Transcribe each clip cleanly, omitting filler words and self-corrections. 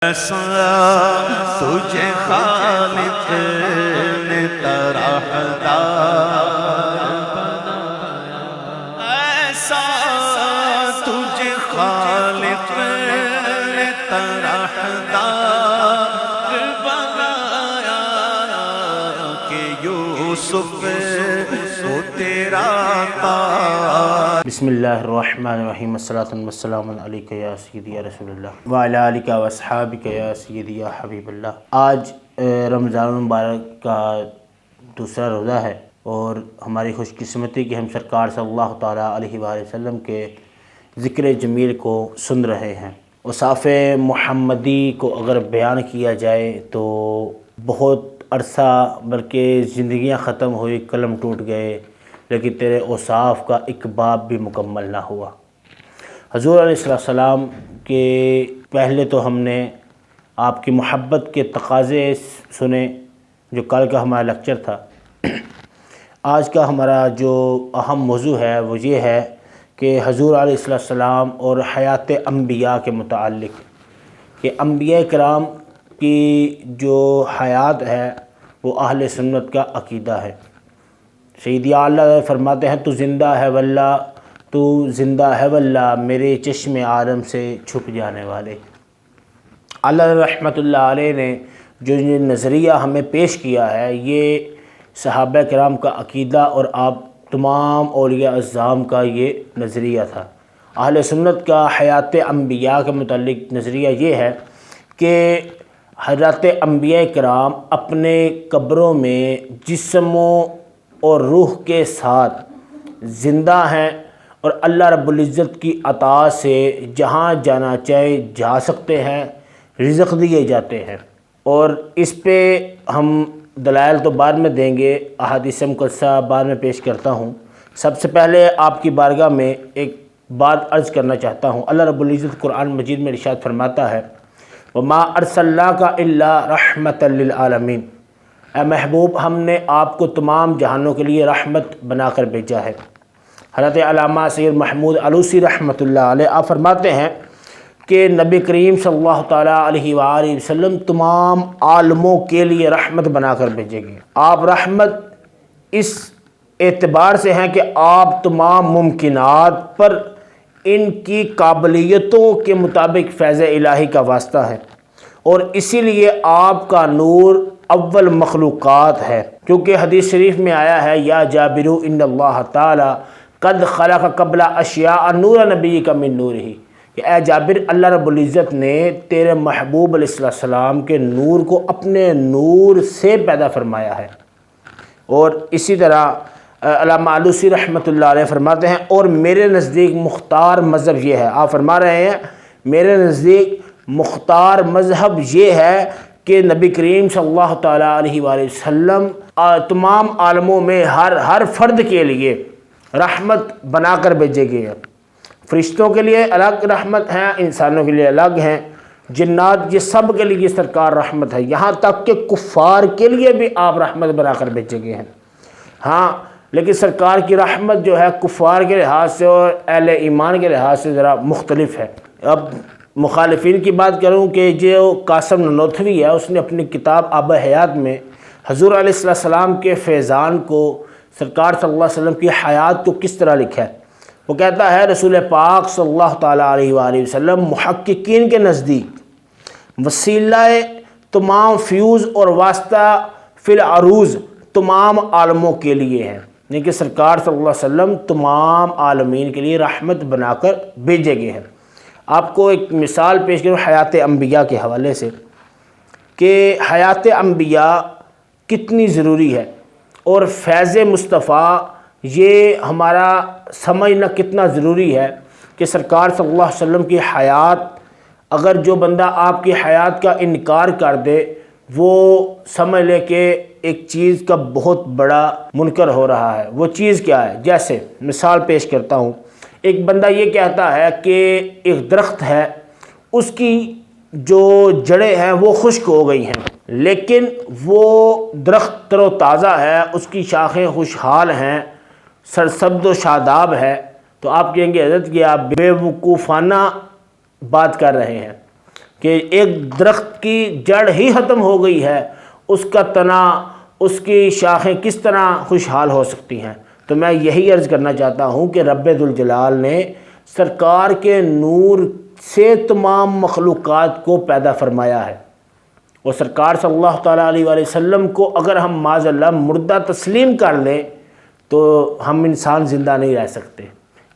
ایسا تجھے خالق نے طرحدار بنایا، ایسا تجھے خالق نے طرحدار بنایا کہ یوسف کو تیرا تاج۔ بسم اللہ الرحمن الرحیم، الصلاۃ والسلام علیک یا سیدی یا رسول اللہ وعلی آلک و اصحابک یا سیدی یا حبیب اللہ۔ آج رمضان المبارک کا دوسرا روزہ ہے اور ہماری خوش قسمتی کہ ہم سرکار صلی اللہ تعالیٰ علیہ وآلہ وسلم کے ذکر جمیل کو سن رہے ہیں۔ اوصاف محمدی کو اگر بیان کیا جائے تو بہت عرصہ بلکہ زندگیاں ختم ہوئی، قلم ٹوٹ گئے، لیکن تیرے اوصاف کا ایک باب بھی مکمل نہ ہوا۔ حضور علیہ السلام کے پہلے تو ہم نے آپ کی محبت کے تقاضے سنے، جو کل کا ہمارا لیکچر تھا۔ آج کا ہمارا جو اہم موضوع ہے وہ یہ ہے کہ حضور علیہ السلام اور حیات انبیاء کے متعلق، کہ انبیاء کرام کی جو حیات ہے وہ اہل سنت کا عقیدہ ہے۔ سیدی اعلیٰ فرماتے ہیں تو زندہ ہے واللہ، تو زندہ ہے واللہ میرے چشم عالم سے چھپ جانے والے۔ اللہ رحمۃ اللہ علیہ نے جو یہ نظریہ ہمیں پیش کیا ہے، یہ صحابہ کرام کا عقیدہ اور آپ تمام اولیاء اعظام کا یہ نظریہ تھا۔ اہل سنت کا حیات انبیاء کے متعلق نظریہ یہ ہے کہ حضرات انبیاء کرام اپنے قبروں میں جسموں اور روح کے ساتھ زندہ ہیں اور اللہ رب العزت کی عطا سے جہاں جانا چاہے جا سکتے ہیں، رزق دیے جاتے ہیں۔ اور اس پہ ہم دلائل تو بعد میں دیں گے، احادیث مقدسہ بعد میں پیش کرتا ہوں۔ سب سے پہلے آپ کی بارگاہ میں ایک بات عرض کرنا چاہتا ہوں۔ اللہ رب العزت قرآن مجید میں ارشاد فرماتا ہے وَمَا أَرْسَلْنَاكَ إِلَّا رَحْمَةً لِلْعَالَمِينَ، اے محبوب ہم نے آپ کو تمام جہانوں کے لیے رحمت بنا کر بھیجا ہے۔ حضرت علامہ سید محمود علوسی رحمۃ اللہ علیہ آپ فرماتے ہیں کہ نبی کریم صلی اللہ تعالیٰ علیہ وآلہ وسلم تمام عالموں کے لیے رحمت بنا کر بھیجے گئے۔ آپ رحمت اس اعتبار سے ہیں کہ آپ تمام ممکنات پر ان کی قابلیتوں کے مطابق فیض الہی کا واسطہ ہے، اور اسی لیے آپ کا نور اول مخلوقات ہے، کیونکہ حدیث شریف میں آیا ہے یا جابر ان اللہ تعالی قد خلق قبل اشیاء نور نبی کا من نورہ، کہ اے جابر اللہ رب العزت نے تیرے محبوب علیہ السلام کے نور کو اپنے نور سے پیدا فرمایا ہے۔ اور اسی طرح علامہ علوسی رحمۃ اللہ علیہ فرماتے ہیں اور میرے نزدیک مختار مذہب یہ ہے، آپ فرما رہے ہیں میرے نزدیک مختار مذہب یہ ہے کہ نبی کریم صلی اللہ تعالیٰ علیہ وآلہ وسلم تمام عالموں میں ہر فرد کے لیے رحمت بنا کر بھیجے گئے ہیں۔ فرشتوں کے لیے الگ رحمت ہیں، انسانوں کے لیے الگ ہیں، جنات یہ سب کے لیے سرکار رحمت ہے، یہاں تک کہ کفار کے لیے بھی آپ رحمت بنا کر بھیجے گئے ہیں۔ ہاں لیکن سرکار کی رحمت جو ہے کفار کے لحاظ سے اور اہل ایمان کے لحاظ سے ذرا مختلف ہے۔ اب مخالفین کی بات کروں کہ جو قاسم ننوتوی ہے، اس نے اپنی کتاب آب حیات میں حضور علیہ السلام کے فیضان کو، سرکار صلی اللہ علیہ وسلم کی حیات کو کس طرح لکھا ہے۔ وہ کہتا ہے رسول پاک صلی اللہ تعالیٰ علیہ وآلہ وسلم محققین کے نزدیک وسیلہ تمام فیوز اور واسطہ فی العروض تمام عالموں کے لیے ہیں، یعنی کہ سرکار صلی اللہ علیہ وسلم تمام عالمین کے لیے رحمت بنا کر بھیجے گئے ہیں۔ آپ کو ایک مثال پیش کروں حیات انبیاء کے حوالے سے کہ حیات انبیاء کتنی ضروری ہے، اور فیض مصطفیٰ یہ ہمارا سمجھنا کتنا ضروری ہے کہ سرکار صلی اللہ علیہ وسلم کی حیات، اگر جو بندہ آپ کی حیات کا انکار کر دے وہ سمجھ لے کہ ایک چیز کا بہت بڑا منکر ہو رہا ہے۔ وہ چیز کیا ہے؟ جیسے مثال پیش کرتا ہوں، ایک بندہ یہ کہتا ہے کہ ایک درخت ہے، اس کی جو جڑیں ہیں وہ خشک ہو گئی ہیں، لیکن وہ درخت تر و تازہ ہے، اس کی شاخیں خوشحال ہیں، سرسبز و شاداب ہے، تو آپ کہیں گے حضرت کہ آپ بے وقوفانہ بات کر رہے ہیں۔ کہ ایک درخت کی جڑ ہی ختم ہو گئی ہے، اس کا تنا، اس کی شاخیں کس طرح خوشحال ہو سکتی ہیں؟ تو میں یہی عرض کرنا چاہتا ہوں کہ رب ذوالجلال نے سرکار کے نور سے تمام مخلوقات کو پیدا فرمایا ہے، اور سرکار صلی اللہ تعالیٰ علیہ وآلہ وسلم کو اگر ہم معاذ اللہ مردہ تسلیم کر لیں تو ہم انسان زندہ نہیں رہ سکتے۔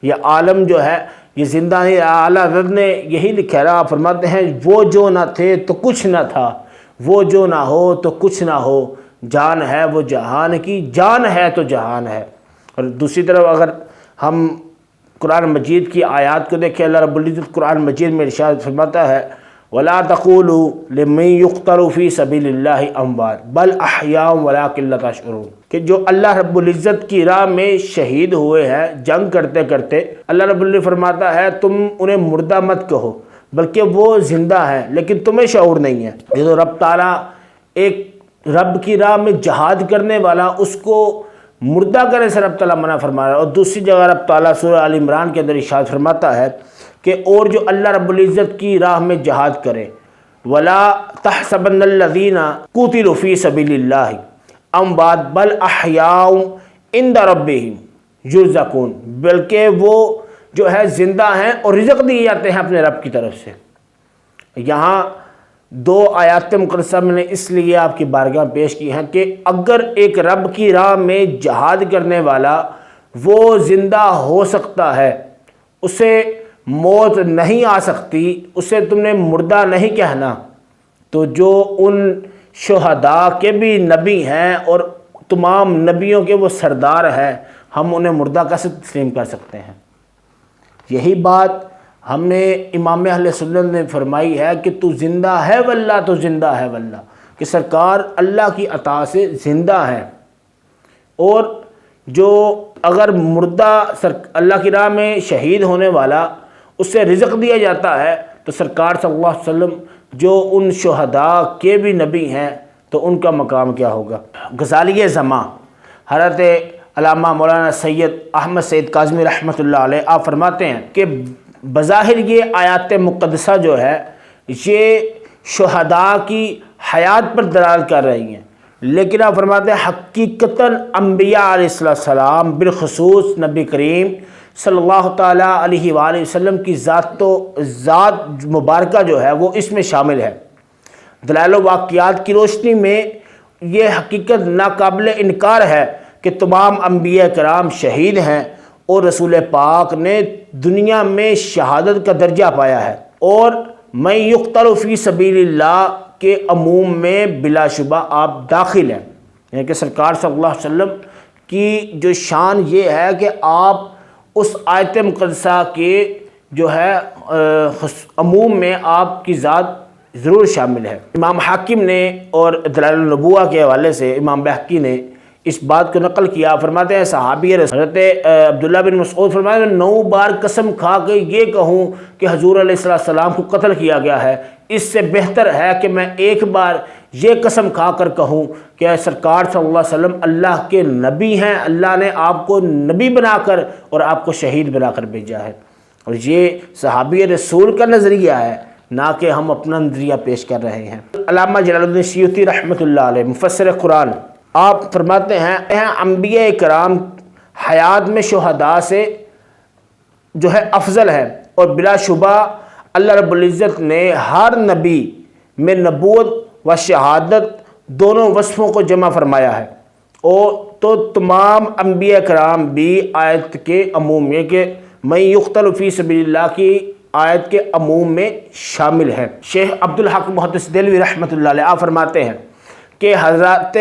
یہ عالم جو ہے یہ زندہ نہیں، اعلیٰ حضرت نے یہی لکھا ہے، آپ فرماتے ہیں وہ جو نہ تھے تو کچھ نہ تھا، وہ جو نہ ہو تو کچھ نہ ہو، جان ہے وہ جہان کی، جان ہے تو جہان ہے۔ اور دوسری طرف اگر ہم قرآن مجید کی آیات کو دیکھیں، اللہ رب العزت قرآن مجید میں ارشاد فرماتا ہے وَلَا تَقُولُوا لِمَن يُقْتَلُ فِي سَبِيلِ اللَّهِ أَمْوَاتٌ بَلْ أَحْيَاءٌ وَلَٰكِن لَّا تَشْعُرُونَ، کہ جو اللہ رب العزت کی راہ میں شہید ہوئے ہیں جنگ کرتے کرتے، اللہ رب العزت فرماتا ہے تم انہیں مردہ مت کہو بلکہ وہ زندہ ہیں، لیکن تمہیں شعور نہیں ہے۔ یہ تو رب تعالیٰ ایک رب کی راہ میں جہاد کرنے والا، اس کو مردہ کرنے سے رب تعالیٰ منع فرما رہا ہے۔ اور دوسری جگہ رب تعالیٰ سورہ آل عمران کے اندر ارشاد فرماتا ہے کہ اور جو اللہ رب العزت کی راہ میں جہاد کرے وَلَا تَحْسَبَنَّ الَّذِينَ قُتِلُوا فِي سَبِيلِ اللَّهِ أَمْوَاتٌ بَلْ أَحْيَاءٌ عِندَ رَبِّهِمْ يُرْزَقُونَ، بلکہ وہ جو ہے زندہ ہیں اور رزق دیے جاتے ہیں اپنے رب کی طرف سے۔ یہاں دو آیات مقدسہ میں نے اس لیے آپ کی بارگاہ پیش کی ہیں کہ اگر ایک رب کی راہ میں جہاد کرنے والا وہ زندہ ہو سکتا ہے، اسے موت نہیں آ سکتی، اسے تم نے مردہ نہیں کہنا، تو جو ان شہداء کے بھی نبی ہیں اور تمام نبیوں کے وہ سردار ہیں، ہم انہیں مردہ کیسے تسلیم کر سکتے ہیں؟ یہی بات ہم نے امام اہل سنت نے فرمائی ہے کہ تو زندہ ہے واللہ، تو زندہ ہے واللہ، کہ سرکار اللہ کی عطا سے زندہ ہے، اور جو اگر مردہ اللہ کی راہ میں شہید ہونے والا اس سے رزق دیا جاتا ہے، تو سرکار صلی اللہ علیہ وسلم جو ان شہداء کے بھی نبی ہیں تو ان کا مقام کیا ہوگا؟ غزالی زمان حضرت علامہ مولانا سید احمد سید کاظمی رحمۃ اللہ علیہ آپ فرماتے ہیں کہ بظاہر یہ آیات مقدسہ جو ہے یہ شہداء کی حیات پر دلالت کر رہی ہیں، لیکن آپ فرماتے ہیں حقیقتاً انبیاء علیہ السلام بالخصوص نبی کریم صلی اللہ تعالیٰ علیہ وآلہ وسلم کی ذات مبارکہ جو ہے وہ اس میں شامل ہے۔ دلائل و واقعات کی روشنی میں یہ حقیقت ناقابل انکار ہے کہ تمام انبیاء کرام شہید ہیں اور رسول پاک نے دنیا میں شہادت کا درجہ پایا ہے، اور من یقتل فی سبیل اللہ کے عموم میں بلا شبہ آپ داخل ہیں، یعنی کہ سرکار صلی اللہ علیہ وسلم کی جو شان یہ ہے کہ آپ اس آیت مقدسہ کے جو ہے عموم میں آپ کی ذات ضرور شامل ہے۔ امام حاکم نے اور دلائل النبوہ کے حوالے سے امام بہقی نے اس بات کو نقل کیا، فرماتے ہیں صحابی حضرت عبداللہ بن مسعود فرماتے ہیں 9 بار قسم کھا کے یہ کہوں کہ حضور علیہ السلام کو قتل کیا گیا ہے، اس سے بہتر ہے کہ میں ایک بار یہ قسم کھا کر کہوں کہ سرکار صلی اللہ علیہ وسلم اللہ کے نبی ہیں، اللہ نے آپ کو نبی بنا کر اور آپ کو شہید بنا کر بھیجا ہے۔ اور یہ صحابی رسول کا نظریہ ہے، نہ کہ ہم اپنا نظریہ پیش کر رہے ہیں۔ علامہ جلال الدین سیوطی رحمۃ اللہ علیہ مفسر قرآن آپ فرماتے ہیں انبیاء کرام حیات میں شہداء سے جو ہے افضل ہے، اور بلا شبہ اللہ رب العزت نے ہر نبی میں نبوت و شہادت دونوں وصفوں کو جمع فرمایا ہے، اور تو تمام انبیاء کرام بھی آیت کے عموم میں کہ من یقتل فی سبیل اللہ کی آیت کے عموم میں شامل ہے۔ شیخ عبدالحق محدث دہلوی رحمۃ اللہ علیہ آپ فرماتے ہیں کہ حضرات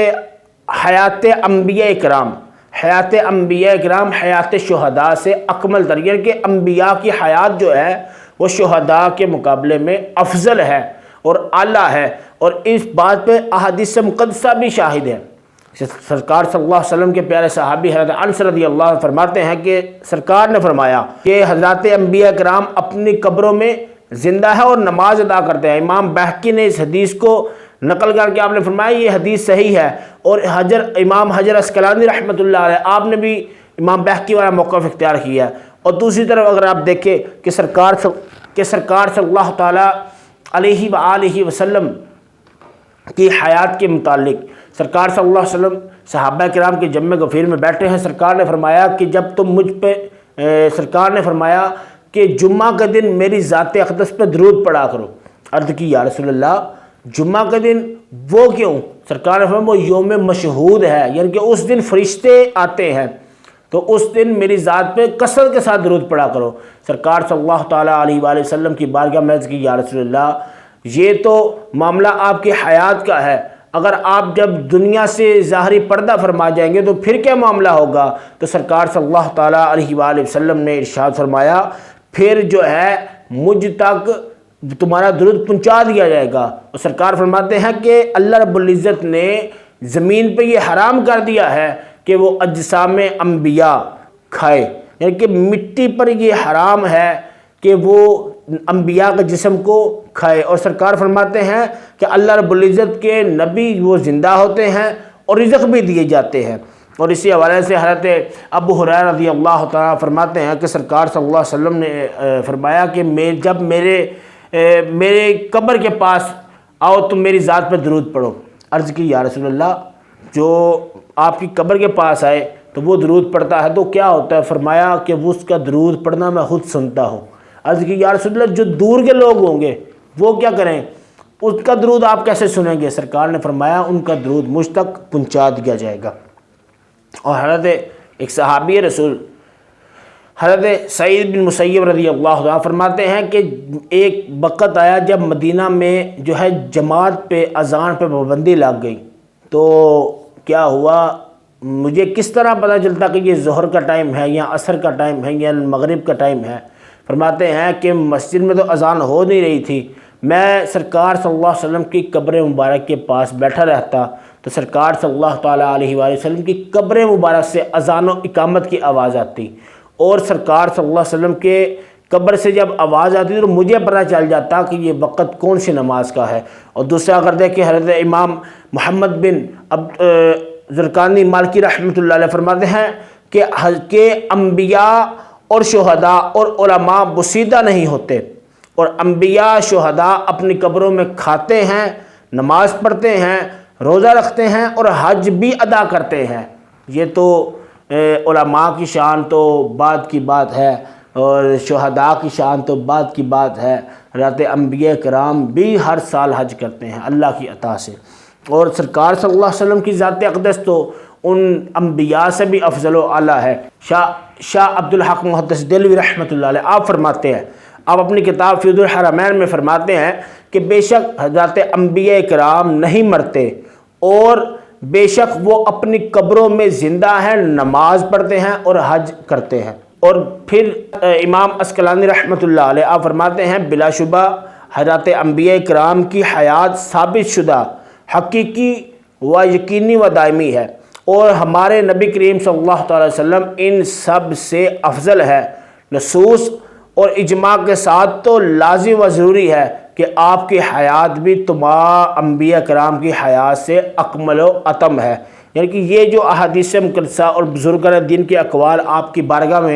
حیات انبیاء کرام حیات شہداء سے اکمل تر، یعنی کہ انبیاء کی حیات جو ہے وہ شہداء کے مقابلے میں افضل ہے اور اعلیٰ ہے، اور اس بات پہ احادیث مقدسہ بھی شاہد ہے۔ سرکار صلی اللہ علیہ وسلم کے پیارے صحابی حضرت انس رضی اللہ عنہ فرماتے ہیں کہ سرکار نے فرمایا کہ حضرات انبیاء کرام اپنی قبروں میں زندہ ہے اور نماز ادا کرتے ہیں۔ امام بہقی نے اس حدیث کو نقل کر کے آپ نے فرمایا یہ حدیث صحیح ہے، اور امام حجر اسقلانی رحمۃ اللہ علیہ آپ نے بھی امام بہقی والا موقف اختیار کیا ہے۔ اور دوسری طرف اگر آپ دیکھیں کہ سرکار صلی اللہ تعالیٰ علیہ وآلہ وسلم کی حیات کے متعلق سرکار صلی اللہ علیہ وسلم صحابہ کرام کے جمع غفیر میں بیٹھے ہیں. سرکار نے فرمایا کہ جب تم مجھ پہ سرکار نے فرمایا کہ جمعہ کا دن میری ذات اقدس پہ درود پڑھا کرو. عرض کی یا رسول اللہ جمعہ کا دن وہ کیوں؟ سرکار نے فرمایا وہ یوم مشہود ہے، یعنی کہ اس دن فرشتے آتے ہیں، تو اس دن میری ذات پہ کثرت کے ساتھ درود پڑھا کرو. سرکار صلی اللہ تعالیٰ علیہ وآلہ وسلم کی بارگاہ میں عرض کی یا رسول اللہ یہ تو معاملہ آپ کی حیات کا ہے، اگر آپ جب دنیا سے ظاہری پردہ فرما جائیں گے تو پھر کیا معاملہ ہوگا؟ تو سرکار صلی اللہ تعالیٰ علیہ وآلہ وسلم نے ارشاد فرمایا پھر جو ہے مجھ تک تمہارا درود پہنچا دیا جائے گا. اور سرکار فرماتے ہیں کہ اللہ رب العزت نے زمین پہ یہ حرام کر دیا ہے کہ وہ اجسام انبیاء کھائے، یعنی کہ مٹی پر یہ حرام ہے کہ وہ انبیاء کے جسم کو کھائے. اور سرکار فرماتے ہیں کہ اللہ رب العزت کے نبی وہ زندہ ہوتے ہیں اور رزق بھی دیے جاتے ہیں. اور اسی حوالے سے حضرت ابو ہریرہ رضی اللہ تعالیٰ فرماتے ہیں کہ سرکار صلی اللہ علیہ وسلم نے فرمایا کہ جب میرے قبر کے پاس آؤ تم میری ذات پہ درود پڑھو. عرض کی یا رسول اللہ جو آپ کی قبر کے پاس آئے تو وہ درود پڑھتا ہے تو کیا ہوتا ہے؟ فرمایا کہ وہ اس کا درود پڑھنا میں خود سنتا ہوں. عرض کی یا رسول اللہ جو دور کے لوگ ہوں گے وہ کیا کریں؟ اس کا درود آپ کیسے سنیں گے؟ سرکار نے فرمایا ان کا درود مجھ تک پہنچا دیا جائے گا. اور حضرت ایک صحابی رسول حضرت سعید بن مسیب رضی اللہ عنہ فرماتے ہیں کہ ایک وقت آیا جب مدینہ میں جو ہے جماعت پہ اذان پہ پابندی لگ گئی، تو کیا ہوا مجھے کس طرح پتہ چلتا کہ یہ ظہر کا ٹائم ہے یا عصر کا ٹائم ہے یا مغرب کا ٹائم ہے؟ فرماتے ہیں کہ مسجد میں تو اذان ہو نہیں رہی تھی، میں سرکار صلی اللہ علیہ وسلم کی قبر مبارک کے پاس بیٹھا رہتا تو سرکار صلی اللہ تعالیٰ علیہ وآلہ وسلم کی قبر مبارک سے اذان و اقامت کی آواز آتی، اور سرکار صلی اللہ علیہ وسلم کے قبر سے جب آواز آتی تو مجھے پتہ چل جاتا کہ یہ وقت کون سی نماز کا ہے. اور دوسرا اگر دیکھیں حضرت امام محمد بن زرقانی مالکی رحمۃ اللہ علیہ فرماتے ہیں کہ انبیاء اور شہداء اور علماء بوسیدہ نہیں ہوتے، اور انبیاء شہداء اپنی قبروں میں کھاتے ہیں، نماز پڑھتے ہیں، روزہ رکھتے ہیں اور حج بھی ادا کرتے ہیں. یہ تو علماء کی شان تو بعد کی بات ہے اور شہداء کی شان تو بعد کی بات ہے. حضرت انبیاء کرام بھی ہر سال حج کرتے ہیں اللہ کی عطا سے. اور سرکار صلی اللہ علیہ وسلم کی ذات اقدس تو ان انبیاء سے بھی افضل و اعلیٰ ہے. شاہ عبدالحق محدث دہلوی رحمۃ اللہ علیہ آپ فرماتے ہیں، آپ اپنی کتاب فیض الحرمین میں فرماتے ہیں کہ بے شک حضرات انبیاء کرام نہیں مرتے اور بے شک وہ اپنی قبروں میں زندہ ہیں، نماز پڑھتے ہیں اور حج کرتے ہیں. اور پھر امام عسقلانی رحمۃ اللہ علیہ آپ فرماتے ہیں بلا شبہ حضرات انبیاء کرام کی حیات ثابت شدہ، حقیقی و یقینی و دائمی ہے، اور ہمارے نبی کریم صلی اللہ تعالی وسلم ان سب سے افضل ہے. نصوص اور اجماع کے ساتھ تو لازم و ضروری ہے کہ آپ کی حیات بھی تمام انبیاء کرام کی حیات سے اکمل و اتم ہے. یعنی کہ یہ جو احادیث مقدسہ اور بزرگان دین کے اقوال آپ کی بارگاہ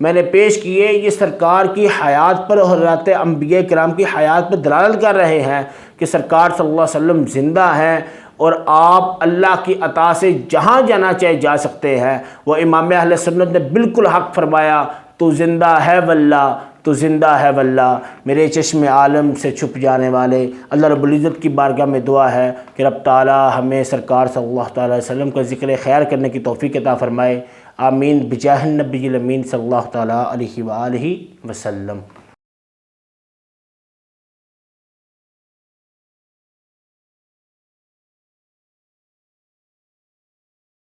میں نے پیش کیے، یہ سرکار کی حیات پر اور حضرات انبیاء کرام کی حیات پر دلالت کر رہے ہیں کہ سرکار صلی اللہ علیہ وسلم زندہ ہیں اور آپ اللہ کی عطا سے جہاں جانا چاہے جا سکتے ہیں. وہ امام اہل سنت نے بالکل حق فرمایا، تو زندہ ہے واللہ، تو زندہ ہے واللہ. میرے چشم عالم سے چھپ جانے والے اللہ رب العزت کی بارگاہ میں دعا ہے کہ رب تعالی ہمیں سرکار صلی اللہ تعالی علیہ وسلم کا ذکر خیر کرنے کی توفیق عطا فرمائے. آمین بجاہ النبی الامین صلی اللہ تعالی علیہ وآلہ وسلم.